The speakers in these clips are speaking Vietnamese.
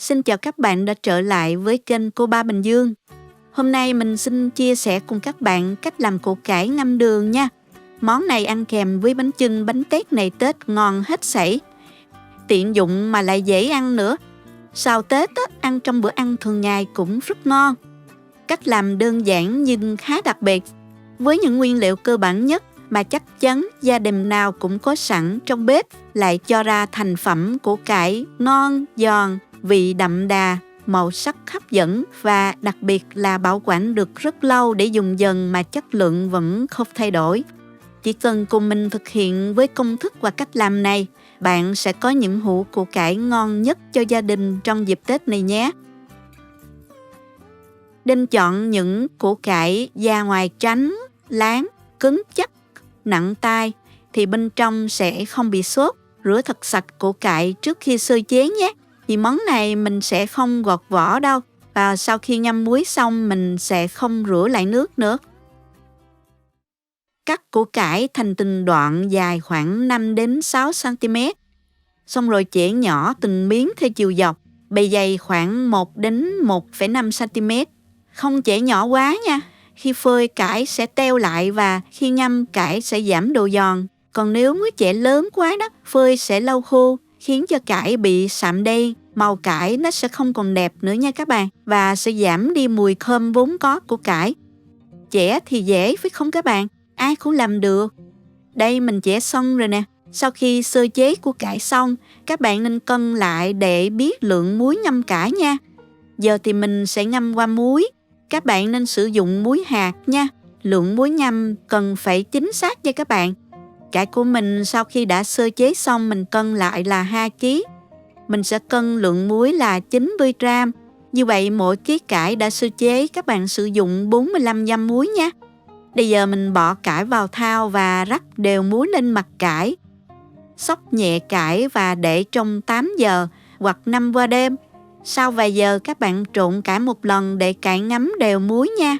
Xin chào các bạn đã trở lại với kênh Cô Ba Bình Dương. Hôm nay mình xin chia sẻ cùng các bạn cách làm củ cải ngâm đường nha. Món này ăn kèm với bánh chưng, bánh tét này Tết ngon hết sảy. Tiện dụng mà lại dễ ăn nữa. Sau Tết ăn trong bữa ăn thường ngày cũng rất ngon. Cách làm đơn giản nhưng khá đặc biệt. Với những nguyên liệu cơ bản nhất mà chắc chắn gia đình nào cũng có sẵn trong bếp, lại cho ra thành phẩm củ cải ngon, giòn, vị đậm đà, màu sắc hấp dẫn và đặc biệt là bảo quản được rất lâu để dùng dần mà chất lượng vẫn không thay đổi. Chỉ cần cùng mình thực hiện với công thức và cách làm này, bạn sẽ có những hũ củ cải ngon nhất cho gia đình trong dịp Tết này nhé. Nên chọn những củ cải da ngoài trắng, láng, cứng chắc, nặng tay thì bên trong sẽ không bị xốp. Rửa thật sạch củ cải trước khi sơ chế nhé. Vì món này mình sẽ không gọt vỏ đâu. Và sau khi ngâm muối xong mình sẽ không rửa lại nước nữa. Cắt củ cải thành từng đoạn dài khoảng 5 đến 6 cm. Xong rồi chẻ nhỏ từng miếng theo chiều dọc, bề dày khoảng 1 đến 1,5 cm. Không chẻ nhỏ quá nha. Khi phơi cải sẽ teo lại và khi ngâm cải sẽ giảm độ giòn. Còn nếu muối chẻ lớn quá đó, phơi sẽ lâu khô, khiến cho cải bị sạm đen. Màu cải nó sẽ không còn đẹp nữa nha các bạn. Và sẽ giảm đi mùi thơm vốn có của cải. Chẻ thì dễ phải không các bạn? Ai cũng làm được. Đây mình chẻ xong rồi nè. Sau khi sơ chế củ cải xong, các bạn nên cân lại để biết lượng muối ngâm cải nha. Giờ thì mình sẽ ngâm qua muối. Các bạn nên sử dụng muối hạt nha. Lượng muối ngâm cần phải chính xác nha các bạn. Cải của mình sau khi đã sơ chế xong mình cân lại là 2 kg. Mình sẽ cân lượng muối là 90 g. Như vậy mỗi ký cải đã sơ chế các bạn sử dụng 45 g muối nhé. Bây giờ mình bỏ cải vào thau và rắc đều muối lên mặt cải. Xóc nhẹ cải và để trong 8 giờ hoặc 5 qua đêm. Sau vài giờ các bạn trộn cải một lần để cải ngấm đều muối nha.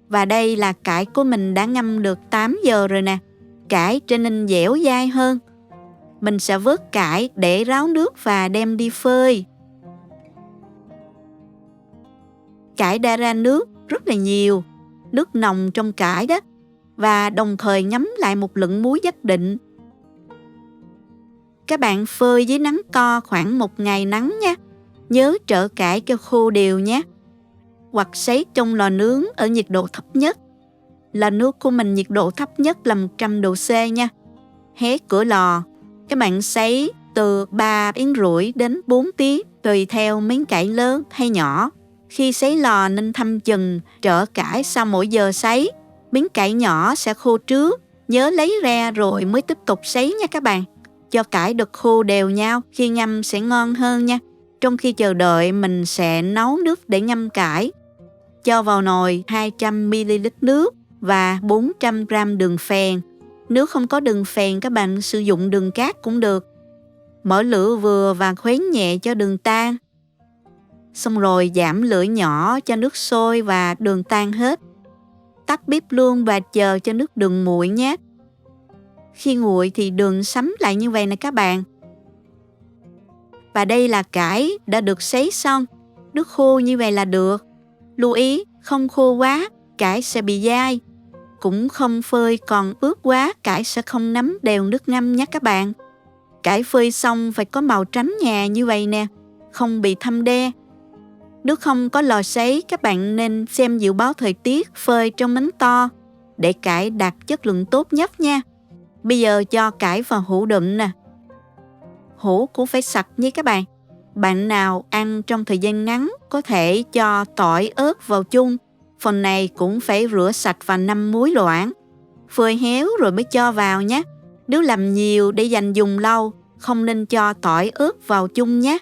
Và đây là cải của mình đã ngâm được 8 giờ rồi nè. Cải trở nên dẻo dai hơn. Mình sẽ vớt cải để ráo nước và đem đi phơi. Cải đã ra nước rất là nhiều, nước nồng trong cải đó. Và đồng thời ngấm lại một lượng muối nhất định. Các bạn phơi dưới nắng to khoảng 1 ngày nắng nha. Nhớ trở cải cho khô đều nhé. Hoặc sấy trong lò nướng ở nhiệt độ thấp nhất. Lò nướng của mình nhiệt độ thấp nhất là 100 độ C nha. Hé cửa lò, các bạn sấy từ 3 tiếng rưỡi đến 4 tiếng tùy theo miếng cải lớn hay nhỏ. Khi sấy lò nên thăm chừng trở cải sau mỗi giờ sấy. Miếng cải nhỏ sẽ khô trước. Nhớ lấy ra rồi mới tiếp tục sấy nha các bạn. Cho cải được khô đều nhau, khi ngâm sẽ ngon hơn nha. Trong khi chờ đợi mình sẽ nấu nước để ngâm cải. Cho vào nồi 200ml nước và 400g đường phèn. Nếu không có đường phèn các bạn sử dụng đường cát cũng được. Mở lửa vừa và khuấy nhẹ cho đường tan. Xong rồi giảm lửa nhỏ cho nước sôi và đường tan hết. Tắt bếp luôn và chờ cho nước đường nguội nhé. Khi nguội thì đường sắm lại như vậy nè các bạn. Và đây là cải đã được sấy xong. Nước khô như vậy là được. Lưu ý không khô quá, cải sẽ bị dai. Cũng không phơi còn ướt quá, cải sẽ không nắm đều nước ngâm nhé các bạn. Cải phơi xong phải có màu trắng nhà như vậy nè, không bị thâm đe. Nếu không có lò sấy, các bạn nên xem dự báo thời tiết phơi trong nắng to để cải đạt chất lượng tốt nhất nha. Bây giờ cho cải vào hũ đựng nè. Hũ cũng phải sạch nha các bạn. Bạn nào ăn trong thời gian ngắn có thể cho tỏi ớt vào chung. Phần này cũng phải rửa sạch và ngâm muối loãng. Phơi héo rồi mới cho vào nhé. Nếu làm nhiều để dành dùng lâu, không nên cho tỏi ớt vào chung nhé.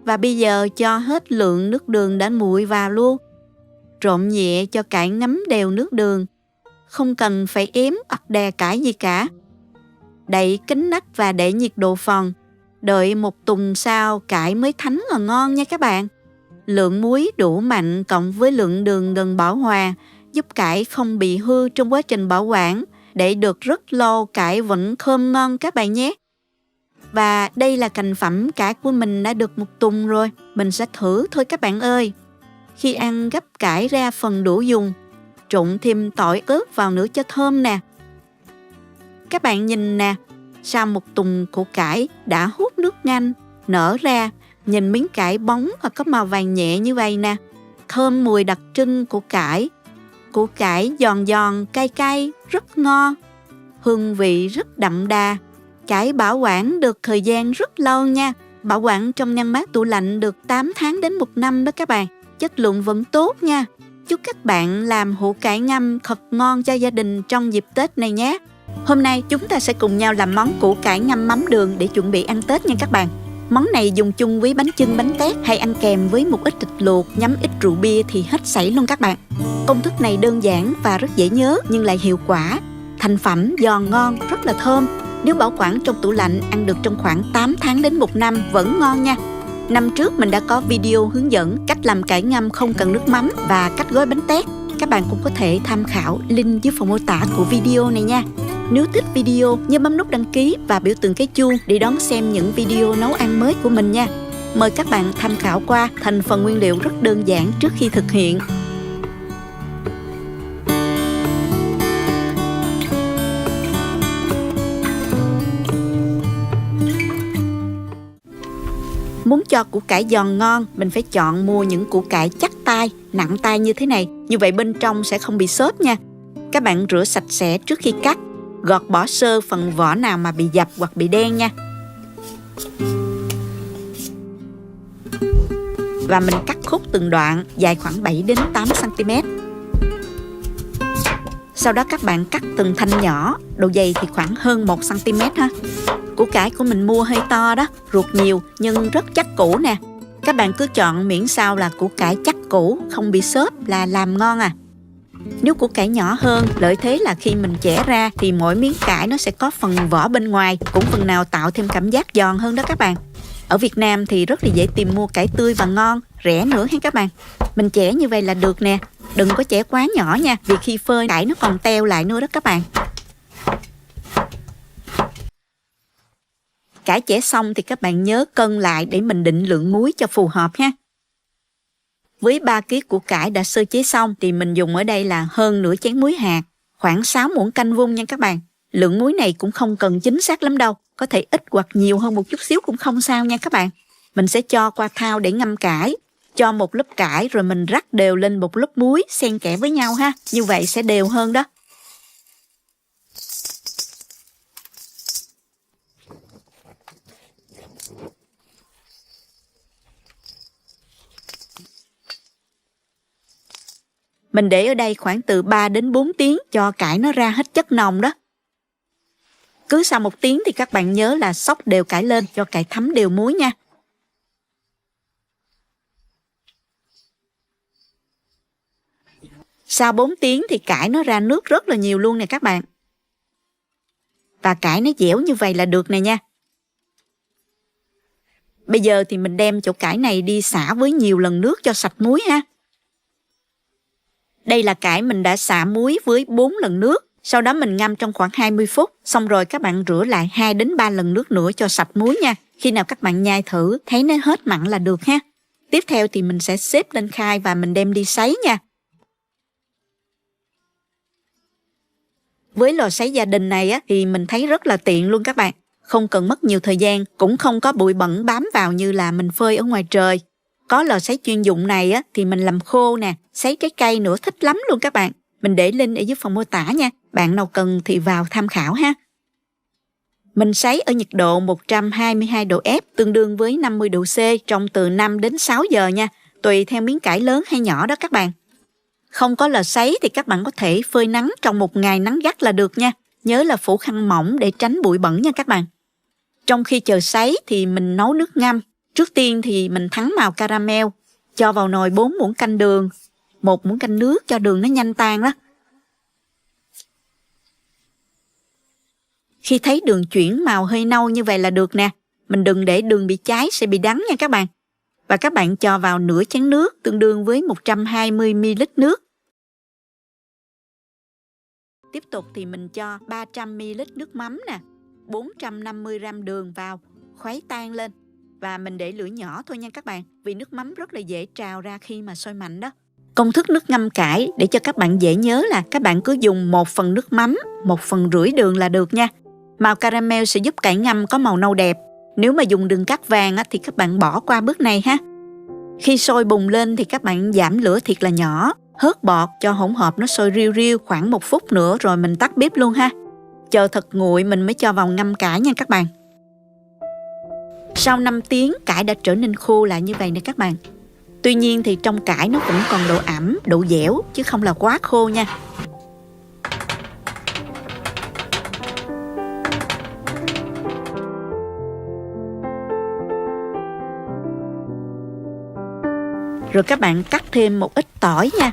Và bây giờ cho hết lượng nước đường đã nguội vào luôn. Trộn nhẹ cho cải ngấm đều nước đường. Không cần phải ém ập đè cải gì cả. Đậy kín nắp và để nhiệt độ phòng. Đợi một tuần sau cải mới thánh là ngon nha các bạn. Lượng muối đủ mạnh cộng với lượng đường gần bão hòa giúp cải không bị hư trong quá trình bảo quản. Để được rất lâu cải vẫn thơm ngon các bạn nhé. Và đây là thành phẩm cải của mình đã được 1 tuần rồi. Mình sẽ thử thôi các bạn ơi. Khi ăn gấp cải ra phần đủ dùng, trộn thêm tỏi ớt vào nữa cho thơm nè. Các bạn nhìn nè, sau 1 tuần củ cải đã hút nước nhanh, nở ra, nhìn miếng cải bóng và có màu vàng nhẹ như vậy nè. Thơm mùi đặc trưng của cải. Củ cải giòn giòn, cay cay, rất ngon. Hương vị rất đậm đà. Cải bảo quản được thời gian rất lâu nha. Bảo quản trong ngăn mát tủ lạnh được 8 tháng đến 1 năm đó các bạn. Chất lượng vẫn tốt nha. Chúc các bạn làm hũ cải ngâm thật ngon cho gia đình trong dịp Tết này nhé. Hôm nay chúng ta sẽ cùng nhau làm món củ cải ngâm mắm đường để chuẩn bị ăn Tết nha các bạn. Món này dùng chung với bánh chưng, bánh tét hay ăn kèm với một ít thịt luộc, nhắm ít rượu bia thì hết sảy luôn các bạn. Công thức này đơn giản và rất dễ nhớ nhưng lại hiệu quả. Thành phẩm giòn ngon, rất là thơm. Nếu bảo quản trong tủ lạnh ăn được trong khoảng 8 tháng đến 1 năm vẫn ngon nha. Năm trước mình đã có video hướng dẫn cách làm cải ngâm không cần nước mắm và cách gói bánh tét. Các bạn cũng có thể tham khảo link dưới phần mô tả của video này nha. Nếu thích video, nhớ bấm nút đăng ký và biểu tượng cái chuông để đón xem những video nấu ăn mới của mình nha. Mời các bạn tham khảo qua, thành phần nguyên liệu rất đơn giản trước khi thực hiện. Muốn cho củ cải giòn ngon, mình phải chọn mua những củ cải chắc tay, nặng tay như thế này. Như vậy bên trong sẽ không bị xốp nha. Các bạn rửa sạch sẽ trước khi cắt. Gọt bỏ sơ phần vỏ nào mà bị dập hoặc bị đen nha. Và mình cắt khúc từng đoạn dài khoảng 7 đến 8 cm. Sau đó các bạn cắt từng thanh nhỏ, độ dày thì khoảng hơn 1 cm ha. Củ cải của mình mua hơi to đó, ruột nhiều nhưng rất chắc củ nè. Các bạn cứ chọn miễn sao là củ cải chắc củ, không bị xốp là làm ngon à. Nếu củ cải nhỏ hơn, lợi thế là khi mình chẻ ra thì mỗi miếng cải nó sẽ có phần vỏ bên ngoài, cũng phần nào tạo thêm cảm giác giòn hơn đó các bạn. Ở Việt Nam thì rất là dễ tìm mua cải tươi và ngon, rẻ nữa ha các bạn. Mình chẻ như vậy là được nè, đừng có chẻ quá nhỏ nha, vì khi phơi cải nó còn teo lại nữa đó các bạn. Cải chẻ xong thì các bạn nhớ cân lại để mình định lượng muối cho phù hợp ha. Với 3 kg củ cải đã sơ chế xong thì mình dùng ở đây là hơn nửa chén muối hạt, khoảng 6 muỗng canh vung nha các bạn. Lượng muối này cũng không cần chính xác lắm đâu, có thể ít hoặc nhiều hơn một chút xíu cũng không sao nha các bạn. Mình sẽ cho qua thau để ngâm cải, cho một lớp cải rồi mình rắc đều lên một lớp muối xen kẽ với nhau ha, như vậy sẽ đều hơn đó. Mình để ở đây khoảng từ 3 đến 4 tiếng cho cải nó ra hết chất nồng đó. Cứ sau 1 tiếng thì các bạn nhớ là xóc đều cải lên cho cải thấm đều muối nha. Sau 4 tiếng thì cải nó ra nước rất là nhiều luôn nè các bạn. Và cải nó dẻo như vậy là được nè nha. Bây giờ thì mình đem chỗ cải này đi xả với nhiều lần nước cho sạch muối ha. Đây là cải mình đã xả muối với 4 lần nước. Sau đó mình ngâm trong khoảng 20 phút. Xong rồi các bạn rửa lại 2 đến 3 lần nước nữa cho sạch muối nha. Khi nào các bạn nhai thử thấy nó hết mặn là được ha. Tiếp theo thì mình sẽ xếp lên khay và mình đem đi sấy nha. Với lò sấy gia đình này á, thì mình thấy rất là tiện luôn các bạn. Không cần mất nhiều thời gian, cũng không có bụi bẩn bám vào như là mình phơi ở ngoài trời. Có lò sấy chuyên dụng này á, thì mình làm khô nè, sấy trái cây nữa thích lắm luôn các bạn. Mình để link ở dưới phần mô tả nha. Bạn nào cần thì vào tham khảo ha. Mình sấy ở nhiệt độ 122 độ F, tương đương với 50 độ C trong từ 5 đến 6 giờ nha. Tùy theo miếng cải lớn hay nhỏ đó các bạn. Không có lò sấy thì các bạn có thể phơi nắng trong 1 ngày nắng gắt là được nha. Nhớ là phủ khăn mỏng để tránh bụi bẩn nha các bạn. Trong khi chờ sấy thì mình nấu nước ngâm. Trước tiên thì mình thắng màu caramel, cho vào nồi 4 muỗng canh đường, 1 muỗng canh nước cho đường nó nhanh tan đó. Khi thấy đường chuyển màu hơi nâu như vậy là được nè. Mình đừng để đường bị cháy sẽ bị đắng nha các bạn. Và các bạn cho vào nửa chén nước tương đương với 120 ml nước. Tiếp tục thì mình cho 300 ml nước mắm nè, 450 g đường vào. khuấy tan lên. Và mình để lửa nhỏ thôi nha các bạn, vì nước mắm rất là dễ trào ra khi mà sôi mạnh đó. Công thức nước ngâm cải để cho các bạn dễ nhớ là các bạn cứ dùng 1 phần nước mắm, 1,5 phần đường là được nha. Màu caramel sẽ giúp cải ngâm có màu nâu đẹp. Nếu mà dùng đường cát vàng thì các bạn bỏ qua bước này ha. Khi sôi bùng lên thì các bạn giảm lửa thiệt là nhỏ, hớt bọt cho hỗn hợp nó sôi riu riu khoảng 1 phút nữa rồi mình tắt bếp luôn ha. Chờ thật nguội mình mới cho vào ngâm cải nha các bạn. Sau 5 tiếng cải đã trở nên khô lại như vậy nè các bạn. Tuy nhiên thì trong cải nó vẫn còn độ ẩm, độ dẻo chứ không là quá khô nha. Rồi các bạn cắt thêm một ít tỏi nha.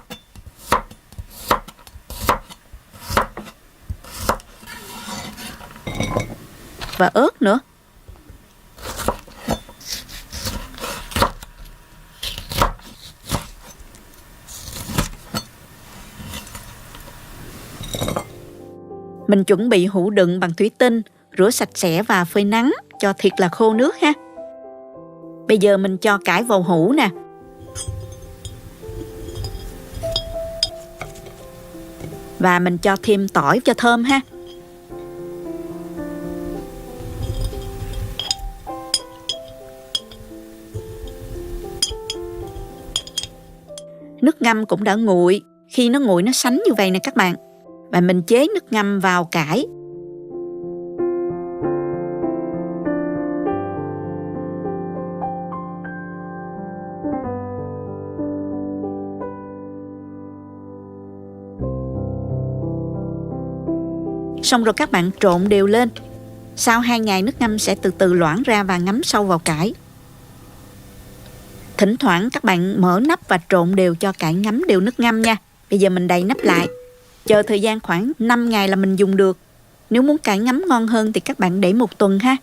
Và ớt nữa. Mình chuẩn bị hũ đựng bằng thủy tinh, rửa sạch sẽ và phơi nắng cho thiệt là khô nước ha. Bây giờ mình cho cải vào hũ nè. Và mình cho thêm tỏi cho thơm ha. Nước ngâm cũng đã nguội. Khi nó nguội nó sánh như vậy nè các bạn. Và mình chế nước ngâm vào cải. Xong rồi các bạn trộn đều lên. Sau 2 ngày nước ngâm sẽ từ từ loãng ra và ngấm sâu vào cải. Thỉnh thoảng các bạn mở nắp và trộn đều cho cải ngấm đều nước ngâm nha. Bây giờ mình đậy nắp lại. Chờ thời gian khoảng 5 ngày là mình dùng được. Nếu muốn cải ngấm ngon hơn thì các bạn để 1 tuần ha.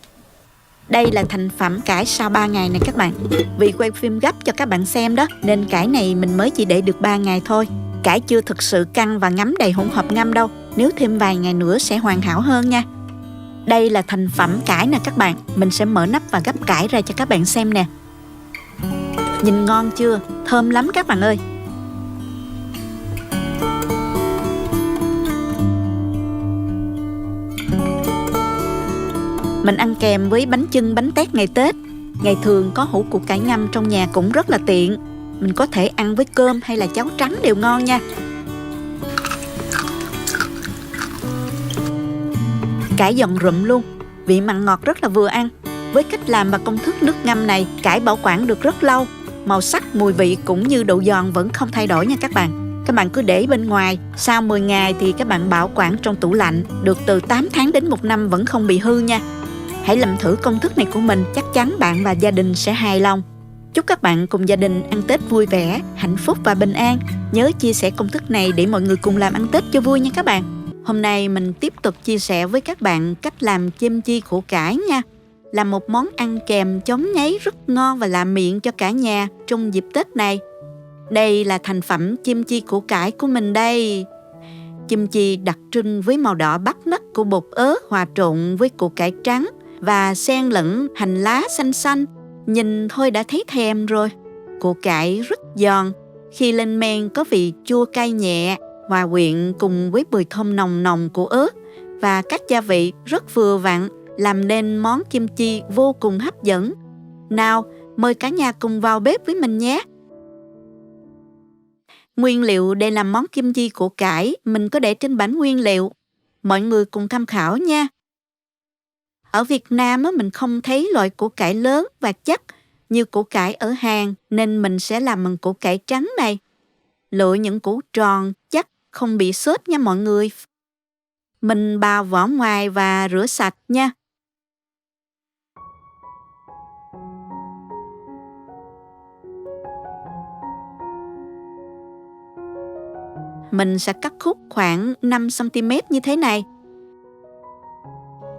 Đây là thành phẩm cải sau 3 ngày này các bạn. Vì quay phim gấp cho các bạn xem đó, nên cải này mình mới chỉ để được 3 ngày thôi. Cải chưa thực sự căng và ngấm đầy hỗn hợp ngâm đâu. Nếu thêm vài ngày nữa sẽ hoàn hảo hơn nha. Đây là thành phẩm cải nè các bạn. Mình sẽ mở nắp và gấp cải ra cho các bạn xem nè. Nhìn ngon chưa? Thơm lắm các bạn ơi. Mình ăn kèm với bánh chưng, bánh tét ngày Tết. Ngày thường có hũ củ cải ngâm trong nhà cũng rất là tiện. Mình có thể ăn với cơm hay là cháo trắng đều ngon nha. Cải giòn rụm luôn, vị mặn ngọt rất là vừa ăn. Với cách làm và công thức nước ngâm này, cải bảo quản được rất lâu. Màu sắc, mùi vị cũng như độ giòn vẫn không thay đổi nha các bạn. Các bạn cứ để bên ngoài, sau 10 ngày thì các bạn bảo quản trong tủ lạnh, được từ 8 tháng đến 1 năm vẫn không bị hư nha. Hãy làm thử công thức này của mình, chắc chắn bạn và gia đình sẽ hài lòng. Chúc các bạn cùng gia đình ăn Tết vui vẻ, hạnh phúc và bình an. Nhớ chia sẻ công thức này để mọi người cùng làm ăn Tết cho vui nha các bạn. Hôm nay mình tiếp tục chia sẻ với các bạn cách làm kim chi củ cải nha. Là một món ăn kèm chóng nháy rất ngon và lạ miệng cho cả nhà trong dịp Tết này. Đây là thành phẩm kim chi củ cải của mình đây. Kim chi đặc trưng với màu đỏ bắt mắt của bột ớt hòa trộn với củ cải trắng và xen lẫn hành lá xanh xanh. Nhìn thôi đã thấy thèm rồi. Củ cải rất giòn, khi lên men có vị chua cay nhẹ, hòa quyện cùng với mùi thơm nồng nồng của ớt và các gia vị rất vừa vặn, làm nên món kim chi vô cùng hấp dẫn. Nào, mời cả nhà cùng vào bếp với mình nhé. Nguyên liệu để làm món kim chi củ cải mình có để trên bảng nguyên liệu. Mọi người cùng tham khảo nha. Ở Việt Nam mình không thấy loại củ cải lớn và chắc như củ cải ở Hàn, nên mình sẽ làm bằng củ cải trắng này. Lựa những củ tròn, chắc, không bị xước nha mọi người. Mình bào vỏ ngoài và rửa sạch nha. Mình sẽ cắt khúc khoảng 5 cm như thế này.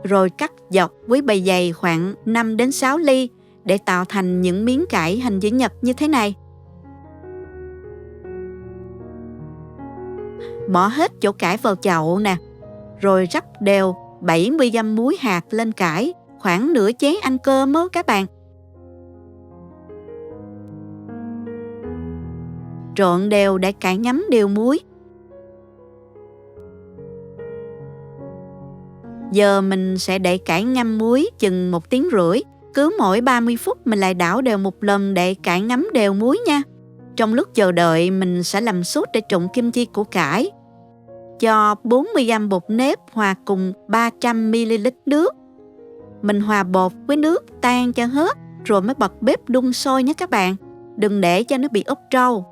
Rồi cắt dọc với bề dày khoảng 5 đến 6 ly để tạo thành những miếng cải hình chữ nhật như thế này. Bỏ hết chỗ cải vào chậu nè. Rồi rắc đều 70 g muối hạt lên cải khoảng nửa chén ăn cơm á các bạn. Trộn đều để cải ngấm đều muối. Giờ mình sẽ để cải ngâm muối chừng 1 tiếng rưỡi. Cứ mỗi 30 phút mình lại đảo đều một lần để cải ngấm đều muối nha. Trong lúc chờ đợi mình sẽ làm sốt để trộn kim chi củ cải. Cho 40g bột nếp hòa cùng 300ml nước. Mình hòa bột với nước tan cho hết rồi mới bật bếp đun sôi nhé các bạn. Đừng để cho nó bị úp trâu.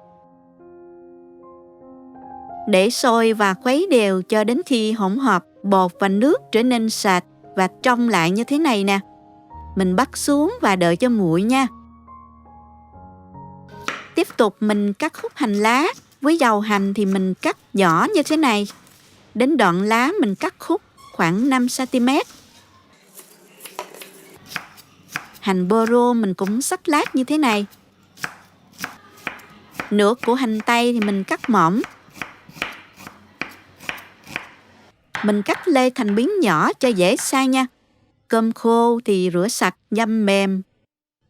Để sôi và khuấy đều cho đến khi hỗn hợp bột và nước trở nên sạch và trong lại như thế này nè. Mình bắt xuống và đợi cho nguội nha. Tiếp tục mình cắt khúc hành lá. Với dầu hành thì mình cắt nhỏ như thế này. Đến đoạn lá mình cắt khúc khoảng 5cm. Hành bơ rô mình cũng xắt lát như thế này. Nửa của hành tây thì mình cắt mỏng. Mình cắt lê thành miếng nhỏ cho dễ xay nha. Cơm khô thì rửa sạch, ngâm mềm.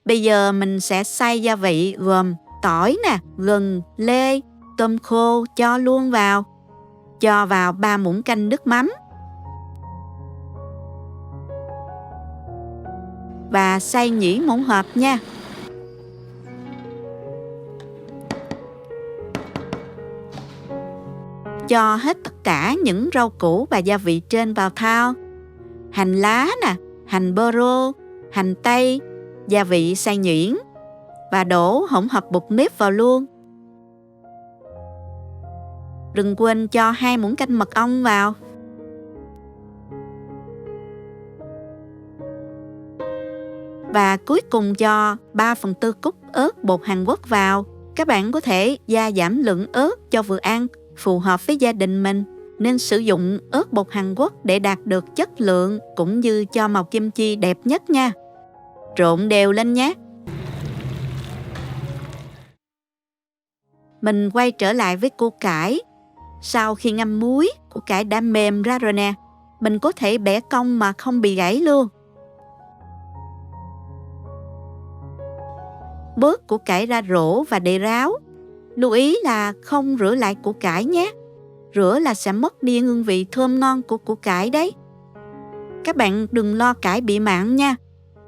Bây giờ mình sẽ xay gia vị gồm tỏi nè, gừng, lê, tôm khô cho luôn vào. Cho vào 3 muỗng canh nước mắm. Và xay nhuyễn hỗn hợp nha. Cho hết tất cả những rau củ và gia vị trên vào thau. Hành lá nè, hành bơ rô, hành tây, gia vị xay nhuyễn. Và đổ hỗn hợp bột nếp vào luôn. Đừng quên cho 2 muỗng canh mật ong vào. Và cuối cùng cho 3/4 cúc ớt bột Hàn Quốc vào. Các bạn có thể gia giảm lượng ớt cho vừa ăn, phù hợp với gia đình mình. Nên sử dụng ớt bột Hàn Quốc để đạt được chất lượng cũng như cho màu kim chi đẹp nhất nha. Trộn đều lên nhé. Mình quay trở lại với củ cải. Sau khi ngâm muối, củ cải đã mềm ra rồi nè. Mình có thể bẻ cong mà không bị gãy luôn. Bớt củ cải ra rổ và để ráo. Lưu ý là không rửa lại củ cải nhé. Rửa là sẽ mất đi hương vị thơm ngon của củ cải đấy. Các bạn đừng lo cải bị mặn nha.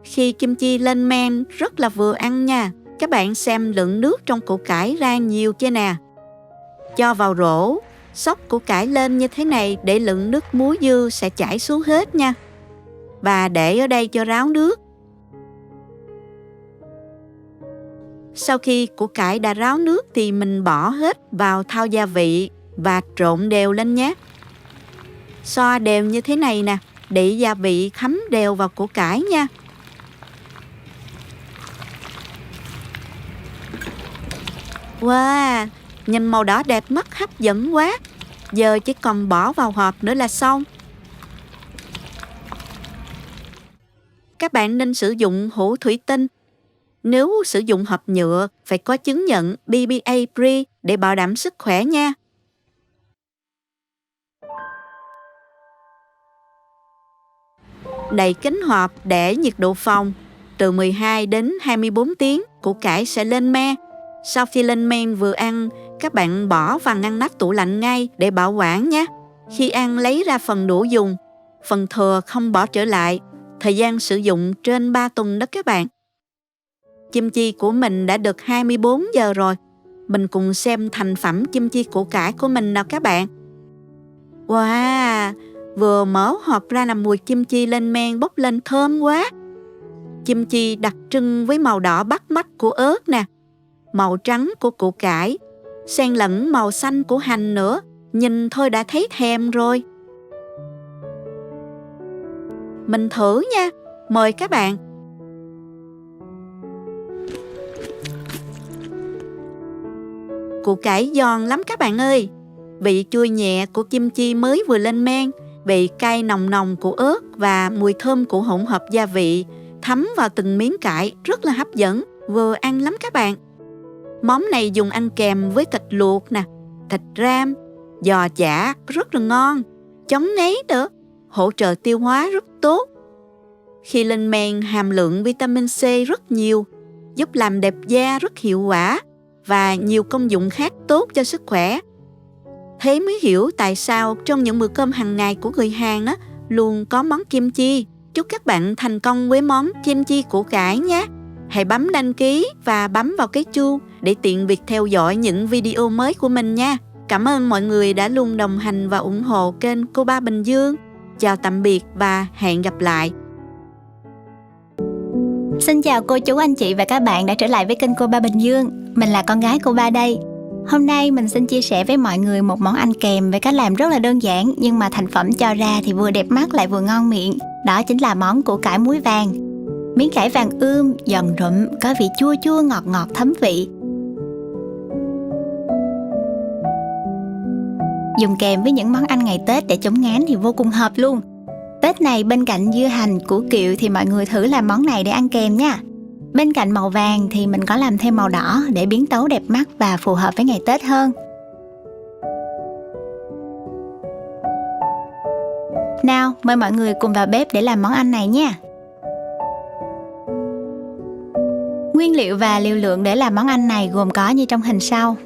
Khi kim chi lên men rất là vừa ăn nha. Các bạn xem lượng nước trong củ cải ra nhiều chưa nè. Cho vào rổ, xóc củ cải lên như thế này để lượng nước muối dư sẽ chảy xuống hết nha. Và để ở đây cho ráo nước. Sau khi củ cải đã ráo nước thì mình bỏ hết vào thau gia vị và trộn đều lên nhé. Xoa đều như thế này nè, để gia vị thấm đều vào củ cải nha. Wow, nhìn màu đỏ đẹp mắt hấp dẫn quá. Giờ chỉ còn bỏ vào hộp nữa là xong. Các bạn nên sử dụng hũ thủy tinh. Nếu sử dụng hộp nhựa, phải có chứng nhận BBA Free để bảo đảm sức khỏe nha. Đậy kín hộp để nhiệt độ phòng. Từ 12 đến 24 tiếng, củ cải sẽ lên men. Sau khi lên men vừa ăn, các bạn bỏ vào ngăn nắp tủ lạnh ngay để bảo quản nhé. Khi ăn lấy ra phần đủ dùng, phần thừa không bỏ trở lại. Thời gian sử dụng trên 3 tuần đó các bạn. Kim chi của mình đã được 24 giờ rồi. Mình cùng xem thành phẩm kim chi củ cải của mình nào các bạn. Wow, vừa mở hộp ra là mùi kim chi lên men bốc lên thơm quá. Kim chi đặc trưng với màu đỏ bắt mắt của ớt nè, màu trắng của củ cải, xen lẫn màu xanh của hành nữa. Nhìn thôi đã thấy thèm rồi. Mình thử nha, mời các bạn. Củ cải giòn lắm các bạn ơi. Vị chua nhẹ của kim chi mới vừa lên men, vị cay nồng nồng của ớt và mùi thơm của hỗn hợp gia vị thấm vào từng miếng cải rất là hấp dẫn, vừa ăn lắm các bạn. Món này dùng ăn kèm với thịt luộc nè, thịt ram, giò chả rất là ngon, chống ngấy nữa, hỗ trợ tiêu hóa rất tốt. Khi lên men hàm lượng vitamin C rất nhiều, giúp làm đẹp da rất hiệu quả và nhiều công dụng khác tốt cho sức khỏe. Thế mới hiểu tại sao trong những bữa cơm hàng ngày của người Hàn luôn có món kim chi. Chúc các bạn thành công với món kim chi củ cải nhé. Hãy bấm đăng ký và bấm vào cái chuông để tiện việc theo dõi những video mới của mình nha. Cảm ơn mọi người đã luôn đồng hành và ủng hộ kênh Cô Ba Bình Dương. Chào tạm biệt và hẹn gặp lại. Xin chào cô chú anh chị và các bạn đã trở lại với kênh Cô Ba Bình Dương. Mình là con gái cô Ba đây. Hôm nay mình xin chia sẻ với mọi người một món ăn kèm với cách làm rất là đơn giản, nhưng mà thành phẩm cho ra thì vừa đẹp mắt lại vừa ngon miệng. Đó chính là món củ cải muối vàng. Miếng cải vàng ươm, giòn rụm, có vị chua chua ngọt ngọt thấm vị. Dùng kèm với những món ăn ngày Tết để chống ngán thì vô cùng hợp luôn. Tết này bên cạnh dưa hành, củ kiệu thì mọi người thử làm món này để ăn kèm nha. Bên cạnh màu vàng thì mình có làm thêm màu đỏ để biến tấu đẹp mắt và phù hợp với ngày Tết hơn. Nào, mời mọi người cùng vào bếp để làm món ăn này nha. Nguyên liệu và liều lượng để làm món ăn này gồm có như trong hình sau.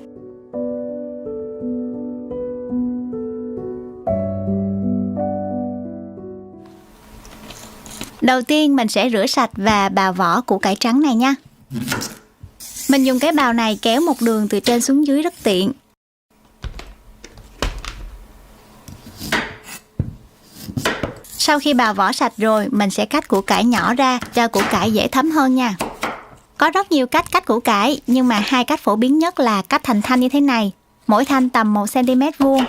Đầu tiên mình sẽ rửa sạch và bào vỏ củ cải trắng này nha. Mình dùng cái bào này kéo một đường từ trên xuống dưới rất tiện. Sau khi bào vỏ sạch rồi, mình sẽ cắt củ cải nhỏ ra cho củ cải dễ thấm hơn nha. Có rất nhiều cách cắt củ cải, nhưng mà hai cách phổ biến nhất là cắt thành thanh như thế này, mỗi thanh tầm 1 cm vuông.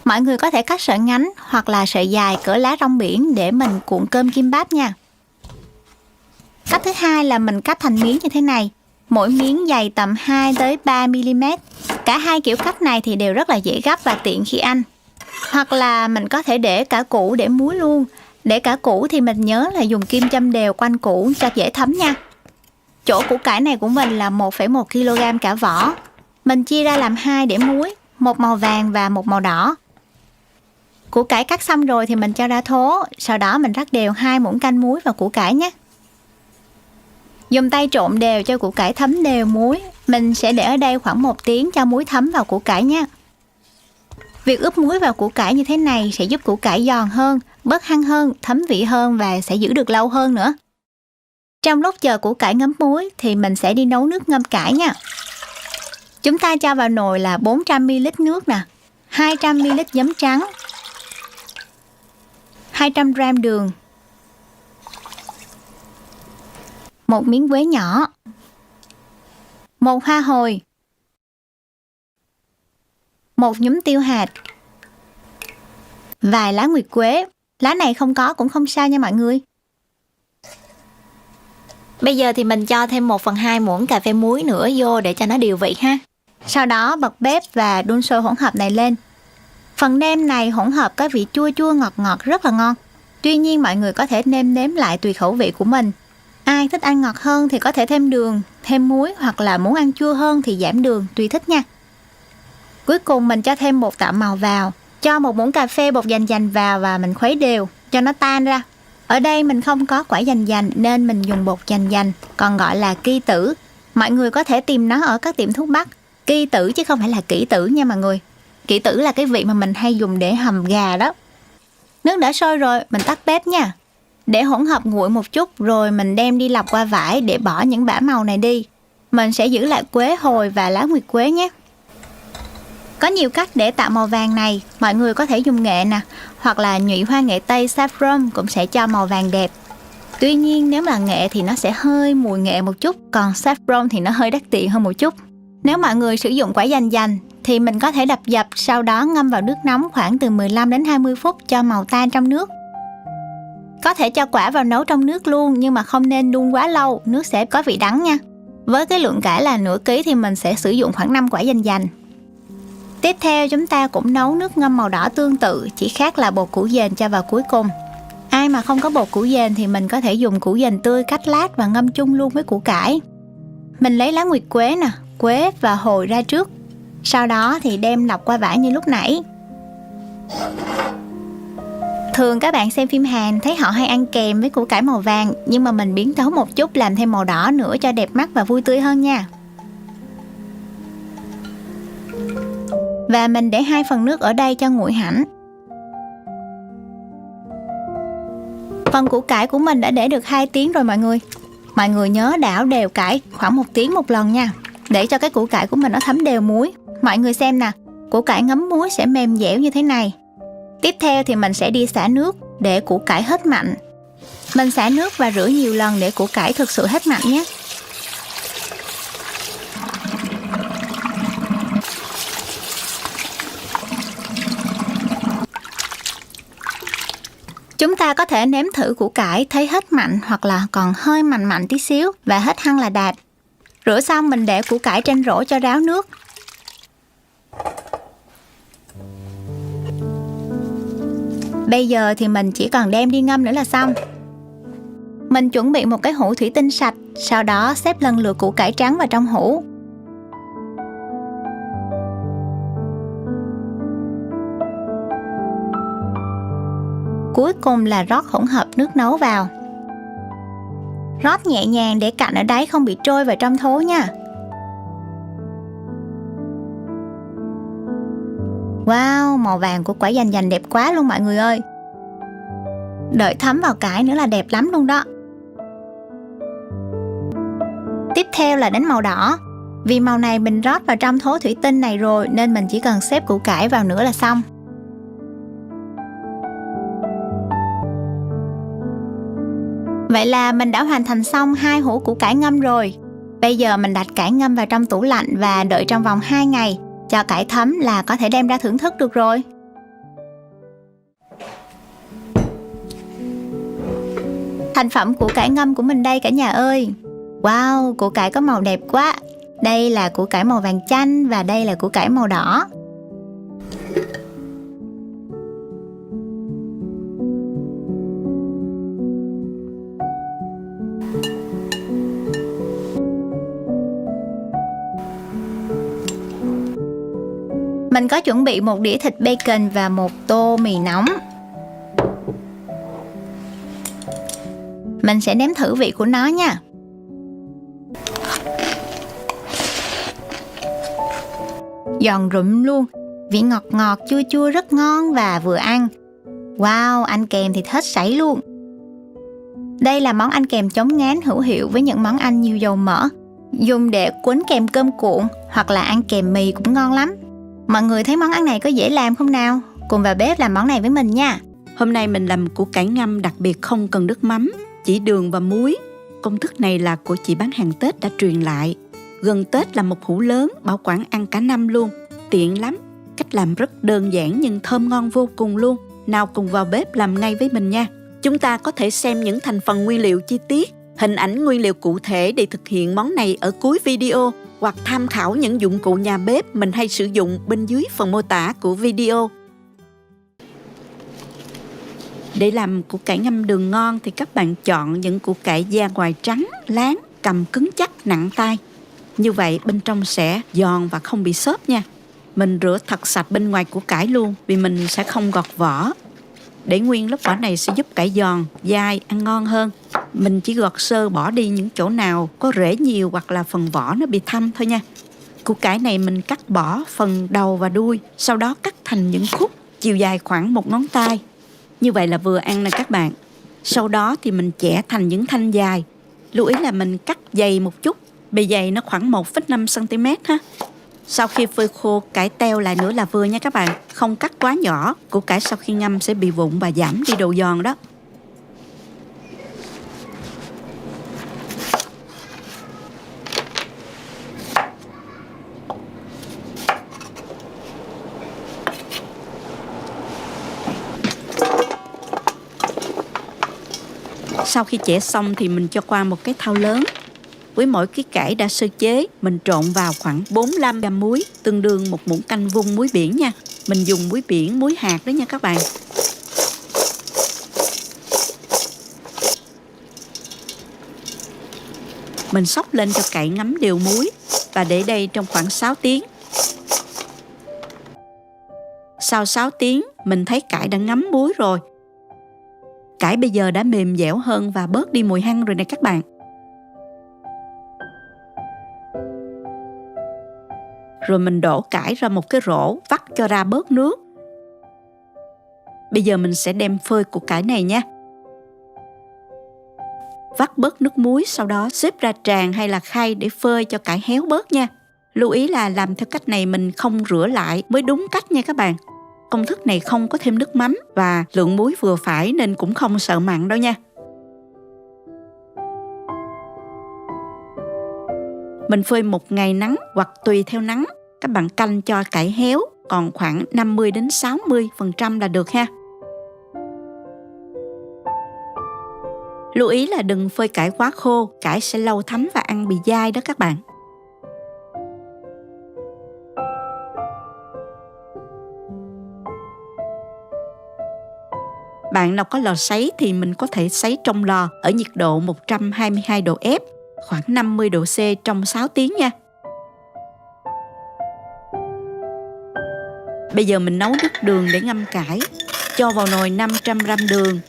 Mọi người có thể cắt sợi ngắn hoặc là sợi dài cỡ lá rong biển để mình cuộn cơm kim báp nha. Cách thứ hai là mình cắt thành miếng như thế này, mỗi miếng dày tầm 2 tới 3 mm. Cả hai kiểu cắt này thì đều rất là dễ gấp và tiện khi ăn. Hoặc là mình có thể để cả củ để muối luôn. Để cả củ thì mình nhớ là dùng kim châm đều quanh củ cho dễ thấm nha. Chỗ củ cải này của mình là 1,1 kg cả vỏ. Mình chia ra làm hai để muối, một màu vàng và một màu đỏ. Củ cải cắt xong rồi thì mình cho ra thố, sau đó mình rắc đều 2 muỗng canh muối vào củ cải nhé. Dùng tay trộn đều cho củ cải thấm đều muối. Mình sẽ để ở đây khoảng 1 tiếng cho muối thấm vào củ cải nha. Việc ướp muối vào củ cải như thế này sẽ giúp củ cải giòn hơn, bớt hăng hơn, thấm vị hơn và sẽ giữ được lâu hơn nữa. Trong lúc chờ củ cải ngấm muối thì mình sẽ đi nấu nước ngâm cải nha. Chúng ta cho vào nồi là 400ml nước nè, 200ml giấm trắng, 200g đường, 1 miếng quế nhỏ, 1 hoa hồi, 1 nhúm tiêu hạt, vài lá nguyệt quế. Lá này không có cũng không sao nha mọi người. Bây giờ thì mình cho thêm 1/2 muỗng cà phê muối nữa vô để cho nó điều vị ha. Sau đó bật bếp và đun sôi hỗn hợp này lên. Phần nêm này hỗn hợp có vị chua chua ngọt ngọt rất là ngon. Tuy nhiên mọi người có thể nêm lại tùy khẩu vị của mình. Ai thích ăn ngọt hơn thì có thể thêm đường, thêm muối, hoặc là muốn ăn chua hơn thì giảm đường, tùy thích nha. Cuối cùng mình cho thêm bột tạo màu vào, cho 1 muỗng cà phê bột dành dành vào và mình khuấy đều cho nó tan ra. Ở đây mình không có quả dành dành nên mình dùng bột dành dành, còn gọi là ki tử. Mọi người có thể tìm nó ở các tiệm thuốc bắc. Ki tử chứ không phải là kỷ tử nha mọi người. Kỷ tử là cái vị mà mình hay dùng để hầm gà đó. Nước đã sôi rồi, mình tắt bếp nha. Để hỗn hợp nguội một chút rồi mình đem đi lọc qua vải để bỏ những bã màu này đi. Mình sẽ giữ lại quế hồi và lá nguyệt quế nhé. Có nhiều cách để tạo màu vàng này. Mọi người có thể dùng nghệ nè, hoặc là nhụy hoa nghệ tây saffron cũng sẽ cho màu vàng đẹp. Tuy nhiên nếu mà nghệ thì nó sẽ hơi mùi nghệ một chút, còn saffron thì nó hơi đắt tiền hơn một chút. Nếu mọi người sử dụng quả dành dành thì mình có thể đập dập, sau đó ngâm vào nước nóng khoảng từ 15 đến 20 phút cho màu tan trong nước. Có thể cho quả vào nấu trong nước luôn, nhưng mà không nên đun quá lâu, nước sẽ có vị đắng nha. Với cái lượng cải là nửa ký thì mình sẽ sử dụng khoảng 5 quả dành dành. Tiếp theo chúng ta cũng nấu nước ngâm màu đỏ tương tự, chỉ khác là bột củ dền cho vào cuối cùng. Ai mà không có bột củ dền thì mình có thể dùng củ dền tươi cắt lát và ngâm chung luôn với củ cải. Mình lấy lá nguyệt quế nè, quế và hồi ra trước. Sau đó thì đem lọc qua vải như lúc nãy. Thường các bạn xem phim Hàn thấy họ hay ăn kèm với củ cải màu vàng, nhưng mà mình biến tấu một chút làm thêm màu đỏ nữa cho đẹp mắt và vui tươi hơn nha. Và mình để 2 phần nước ở đây cho nguội hẳn. Phần củ cải của mình đã để được 2 tiếng rồi mọi người. Mọi người nhớ đảo đều cải khoảng 1 tiếng một lần nha, để cho cái củ cải của mình nó thấm đều muối. Mọi người xem nè, củ cải ngấm muối sẽ mềm dẻo như thế này. Tiếp theo thì mình sẽ đi xả nước để củ cải hết mặn. Mình xả nước và rửa nhiều lần để củ cải thực sự hết mặn nhé. Chúng ta có thể nếm thử củ cải thấy hết mặn hoặc là còn hơi mặn tí xíu và hết hăng là đạt. Rửa xong mình để củ cải trên rổ cho ráo nước. Bây giờ thì mình chỉ còn đem đi ngâm nữa là xong. Mình chuẩn bị một cái hũ thủy tinh sạch, sau đó xếp lần lượt củ cải trắng vào trong hũ. Cuối cùng là rót hỗn hợp nước nấu vào. Rót nhẹ nhàng để cạnh ở đáy không bị trôi vào trong thố nha. Wow, màu vàng của quả dành dành đẹp quá luôn mọi người ơi. Đợi thấm vào cải nữa là đẹp lắm luôn đó. Tiếp theo là đến màu đỏ. Vì màu này mình rót vào trong thố thủy tinh này rồi nên mình chỉ cần xếp củ cải vào nữa là xong. Vậy là mình đã hoàn thành xong 2 hũ củ cải ngâm rồi. Bây giờ mình đặt cải ngâm vào trong tủ lạnh và đợi trong vòng 2 ngày. Cho cải thấm là có thể đem ra thưởng thức được rồi. Thành phẩm củ cải ngâm của mình đây cả nhà ơi. Wow, củ cải có màu đẹp quá. Đây là củ cải màu vàng chanh và đây là củ cải màu đỏ. Mình có chuẩn bị một đĩa thịt bacon và một tô mì nóng. Mình sẽ nếm thử vị của nó nha. Giòn rụm luôn, vị ngọt ngọt chua chua rất ngon và vừa ăn. Wow, ăn kèm thì hết sảy luôn. Đây là món ăn kèm chống ngán hữu hiệu với những món ăn nhiều dầu mỡ. Dùng để cuốn kèm cơm cuộn hoặc là ăn kèm mì cũng ngon lắm. Mọi người thấy món ăn này có dễ làm không nào? Cùng vào bếp làm món này với mình nha. Hôm nay mình làm củ cải ngâm đặc biệt không cần nước mắm, chỉ đường và muối. Công thức này là của chị bán hàng Tết đã truyền lại. Gần Tết là một hũ lớn, bảo quản ăn cả năm luôn. Tiện lắm, cách làm rất đơn giản nhưng thơm ngon vô cùng luôn. Nào cùng vào bếp làm ngay với mình nha. Chúng ta có thể xem những thành phần nguyên liệu chi tiết, hình ảnh nguyên liệu cụ thể để thực hiện món này ở cuối video, hoặc tham khảo những dụng cụ nhà bếp mình hay sử dụng bên dưới phần mô tả của video. Để làm củ cải ngâm đường ngon thì các bạn chọn những củ cải da ngoài trắng, láng, cầm cứng chắc, nặng tay. Như vậy bên trong sẽ giòn và không bị xốp nha. Mình rửa thật sạch bên ngoài củ cải luôn vì mình sẽ không gọt vỏ. Để nguyên lớp vỏ này sẽ giúp cải giòn, dai, ăn ngon hơn. Mình chỉ gọt sơ bỏ đi những chỗ nào có rễ nhiều hoặc là phần vỏ nó bị thâm thôi nha. Củ cải này mình cắt bỏ phần đầu và đuôi, sau đó cắt thành những khúc chiều dài khoảng 1 ngón tay. Như vậy là vừa ăn nè các bạn. Sau đó thì mình chẻ thành những thanh dài. Lưu ý là mình cắt dày một chút, bề dày nó khoảng 1,5 cm ha. Sau khi phơi khô, cải teo lại nữa là vừa nha các bạn. Không cắt quá nhỏ, củ cải sau khi ngâm sẽ bị vụn và giảm đi độ giòn đó. Sau khi chẻ xong thì mình cho qua một cái thau lớn. Với mỗi ký cải đã sơ chế, mình trộn vào khoảng 45 gram muối, tương đương 1 muỗng canh vung muối biển nha. Mình dùng muối biển, muối hạt đó nha các bạn. Mình xóc lên cho cải ngấm đều muối và để đây trong khoảng 6 tiếng. Sau 6 tiếng, mình thấy cải đã ngấm muối rồi. Cải bây giờ đã mềm dẻo hơn và bớt đi mùi hăng rồi nè các bạn. Rồi mình đổ cải ra một cái rổ, vắt cho ra bớt nước. Bây giờ mình sẽ đem phơi củ cải này nha. Vắt bớt nước muối, sau đó xếp ra tràn hay là khay để phơi cho cải héo bớt nha. Lưu ý là làm theo cách này mình không rửa lại mới đúng cách nha các bạn. Công thức này không có thêm nước mắm và lượng muối vừa phải nên cũng không sợ mặn đâu nha. Mình phơi một ngày nắng hoặc tùy theo nắng, các bạn canh cho cải héo còn khoảng 50-60% là được ha. Lưu ý là đừng phơi cải quá khô, cải sẽ lâu thấm và ăn bị dai đó các bạn. Bạn nào có lò sấy thì mình có thể sấy trong lò ở nhiệt độ 122 độ F, khoảng 50 độ C trong 6 tiếng nha. Bây giờ mình nấu nước đường để ngâm cải. Cho vào nồi 500g đường.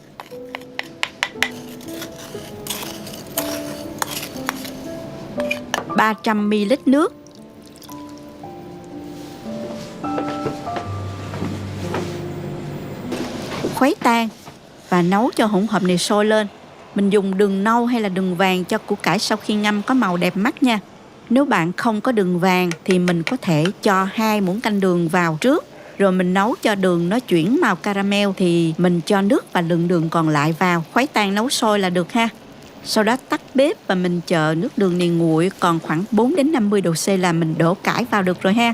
,300ml nước. Khuấy tan và nấu cho hỗn hợp này sôi lên. Mình dùng đường nâu hay là đường vàng cho củ cải sau khi ngâm có màu đẹp mắt nha. Nếu bạn không có đường vàng thì mình có thể cho 2 muỗng canh đường vào trước. Rồi mình nấu cho đường nó chuyển màu caramel thì mình cho nước và lượng đường còn lại vào. Khuấy tan nấu sôi là được ha. Sau đó tắt bếp và mình chờ nước đường này nguội còn khoảng 4-50 độ C là mình đổ cải vào được rồi ha.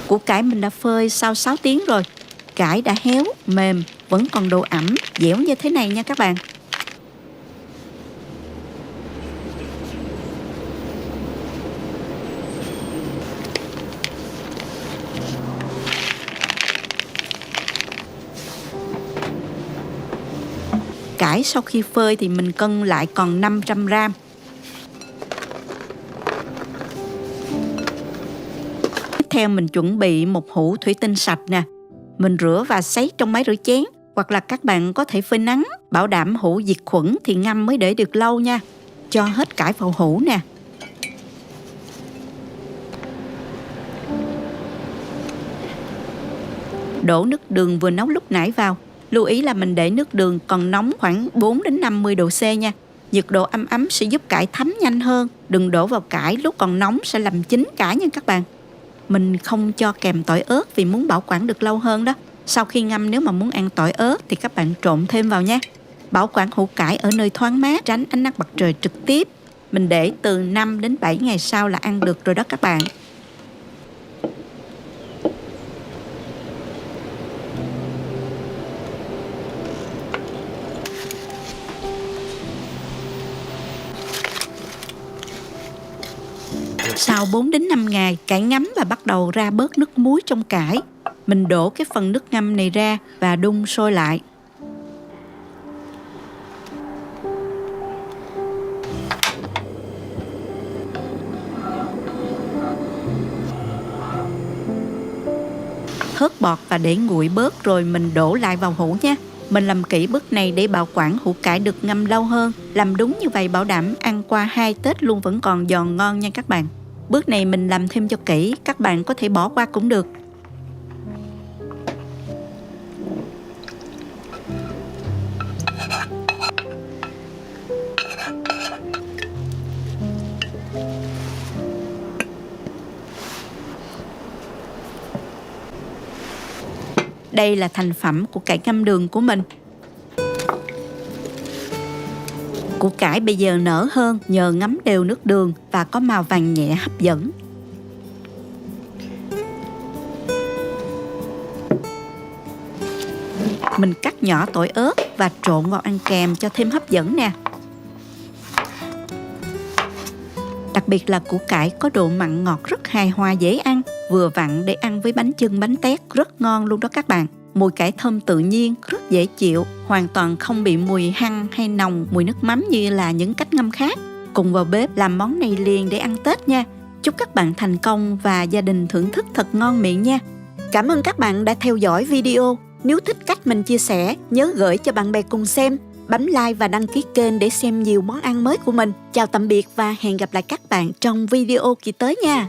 Củ cải mình đã phơi sau 6 tiếng rồi. Cải đã héo, mềm, vẫn còn độ ẩm, dẻo như thế này nha các bạn. Cải sau khi phơi thì mình cân lại còn 500g. Tiếp theo mình chuẩn bị một hũ thủy tinh sạch nè. Mình rửa và sấy trong máy rửa chén. Hoặc là các bạn có thể phơi nắng. Bảo đảm hũ diệt khuẩn thì ngâm mới để được lâu nha. Cho hết cải vào hũ nè. Đổ nước đường vừa nấu lúc nãy vào. Lưu ý là mình để nước đường còn nóng khoảng 4-50 độ C nha. Nhiệt độ ấm ấm sẽ giúp cải thấm nhanh hơn. Đừng đổ vào cải lúc còn nóng sẽ làm chín cải nha các bạn. Mình không cho kèm tỏi ớt vì muốn bảo quản được lâu hơn đó. Sau khi ngâm nếu mà muốn ăn tỏi ớt thì các bạn trộn thêm vào nha. Bảo quản hũ cải ở nơi thoáng mát, tránh ánh nắng mặt trời trực tiếp. Mình để từ 5 đến 7 ngày sau là ăn được rồi đó các bạn. Sau 4 đến 5 ngày, cải ngấm và bắt đầu ra bớt nước muối trong cải. Mình đổ cái phần nước ngâm này ra và đun sôi lại. Hớt bọt và để nguội bớt rồi mình đổ lại vào hũ nha. Mình làm kỹ bước này để bảo quản hũ cải được ngâm lâu hơn. Làm đúng như vậy bảo đảm ăn qua 2 Tết luôn vẫn còn giòn ngon nha các bạn. Bước này mình làm thêm cho kỹ, các bạn có thể bỏ qua cũng được. Đây là thành phẩm của cải ngâm đường của mình. Củ cải bây giờ nở hơn nhờ ngấm đều nước đường và có màu vàng nhẹ hấp dẫn. Mình cắt nhỏ tỏi ớt và trộn vào ăn kèm cho thêm hấp dẫn nè. Đặc biệt là củ cải có độ mặn ngọt rất hài hòa dễ ăn, vừa vặn để ăn với bánh chưng bánh tét rất ngon luôn đó các bạn. Mùi cải thơm tự nhiên, rất dễ chịu, hoàn toàn không bị mùi hăng hay nồng, mùi nước mắm như là những cách ngâm khác. cùng vào bếp làm món này liền để ăn Tết nha. Chúc các bạn thành công và gia đình thưởng thức thật ngon miệng nha. Cảm ơn các bạn đã theo dõi video. Nếu thích cách mình chia sẻ, nhớ gửi cho bạn bè cùng xem. Bấm like và đăng ký kênh để xem nhiều món ăn mới của mình. Chào tạm biệt và hẹn gặp lại các bạn trong video kỳ tới nha.